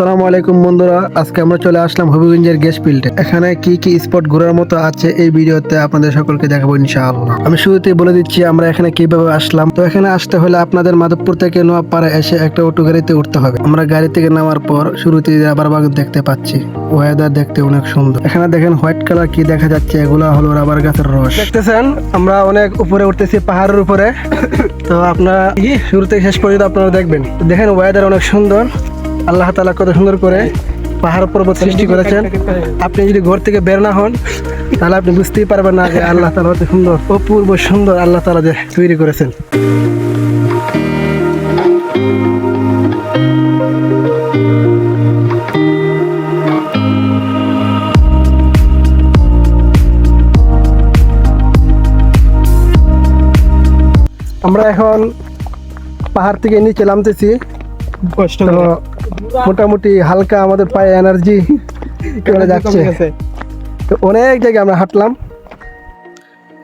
আসসালামু আলাইকুম বন্ধুরা, আজকে আমরা চলে আসলাম হবিগঞ্জের গ্যাস ফিল্ডে। এখানে কি কি স্পট ঘোরার মতো আছে এই ভিডিওতে আপনাদের সকলকে দেখাবো ইনশাআল্লাহ। আমি শুরুতেই বলে দিচ্ছি আমরা এখানে কিভাবে আসলাম। তো এখানে আসতে হলে আপনাদের মাধবপুর থেকে নোয়াপাড়া এসে একটা অটো গাড়িতে উঠতে হবে। আমরা গাড়ি থেকে নামার পর শুরুতেই রাবার বাগান দেখতে পাচ্ছি। ওয়েদার দেখতে অনেক সুন্দর। এখানে দেখেন হোয়াইট কালার কি দেখা যাচ্ছে, এগুলো হলো রাবার গাছের রস। দেখতেছেন আমরা অনেক উপরে উঠতেছি, পাহাড়ের উপরে। তো আপনারা শুরু থেকে শেষ পর্যন্ত আপনারা দেখবেন। দেখেন ওয়েদার অনেক সুন্দর। আল্লাহ তাআলা কত সুন্দর করে পাহাড় পর্বত সৃষ্টি করেছেন। আপনি যদি ঘর থেকে বের না হন তাহলে আপনি বুঝতেই পারবেন না যে আল্লাহ তাআলা কত সুন্দর, অপূর্ব সুন্দর আল্লাহ তাআলা যে তৈরি করেছেন। আমরা এখন পাহাড় থেকে নিচে নামতেছি। তো মোটামুটি হালকা আমাদের পায়ে এনার্জি চলে যাচ্ছে। তো অনেক জায়গায় আমরা হাঁটলাম,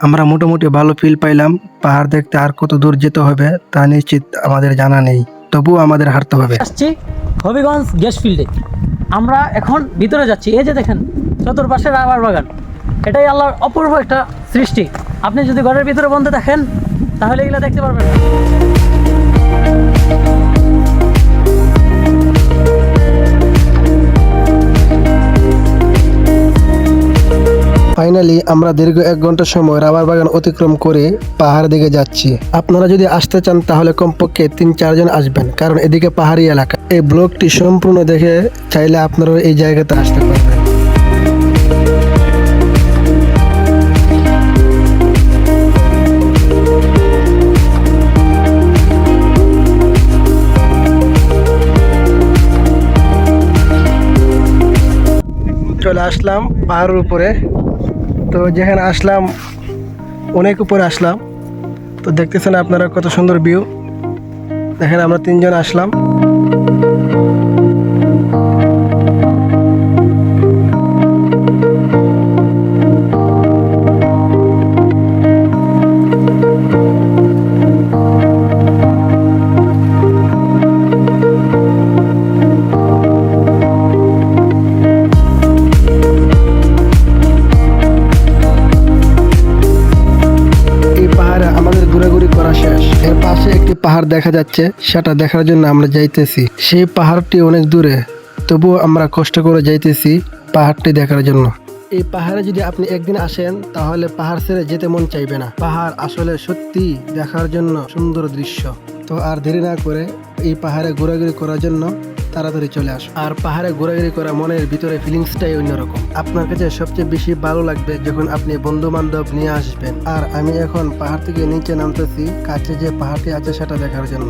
আমরা মোটামুটি ভালো ফিল পাইলাম। পাহাড় দেখতে আর কত দূর যেতে হবে তা নিশ্চিত আমাদের জানা নেই, তবুও আমাদের হাঁটতে হবে। আসছি হবিগঞ্জ গ্যাস ফিল্ডে। আমরা এখন ভিতরে যাচ্ছি। এই যে দেখেন চতুর্পাশে রাবার বাগান, এটাই আল্লাহর অপূর্ব একটা সৃষ্টি। আপনি যদি ঘরের ভিতরে বন্ধ থাকেন তাহলে এগুলো দেখতে পারবেন না। ফাইনালি আমরা দীর্ঘ 1 ঘন্টা সময় রাবার বাগান অতিক্রম করে পাহাড় দিকে যাচ্ছি। আপনারা যদি আসতে চান তাহলে কমপক্ষে 3-4 জন আসবেন, কারণ এদিকে পাহাড়ি এলাকা। এই ব্লগটি সম্পূর্ণ দেখে চাইলে আপনারা এই জায়গাতে আসতে পারবেন। চলে আসলাম পাহাড়ের উপরে। তো যেখানে আসলাম অনেক উপরে আসলাম। তো দেখতেছেন আপনারা কত সুন্দর ভিউ। দেখেন আমরা 3 জন আসলাম। ঘোরাঘুরি করা শেষ। এর পাশে একটি পাহাড় দেখা যাচ্ছে, সেটা দেখার জন্য আমরা যাইতেছি। সেই পাহাড়টি অনেক দূরে, তবুও আমরা কষ্ট করে যাইতেছি পাহাড়টি দেখার জন্য। এই পাহাড়ে যদি আপনি একদিন আসেন তাহলে পাহাড় ছেড়ে যেতে মন চাইবে না। পাহাড় আসলে সত্যি দেখার জন্য সুন্দর দৃশ্য। তো আর দেরি না করে এই পাহাড়ে ঘোরাঘুরি করার জন্য তাড়াতাড়ি চলে আসুন। আর পাহাড়ে ঘোরাঘুরি করা মনের ভিতরে ফিলিংসটাই অন্যরকম। আপনার কাছে সবচেয়ে বেশি ভালো লাগবে যখন আপনি বন্ধু বান্ধব নিয়ে আসবেন। আর আমি এখন পাহাড় থেকে নিচে নামতেছি কাছে যে পাহাড়টি আছে সেটা দেখার জন্য।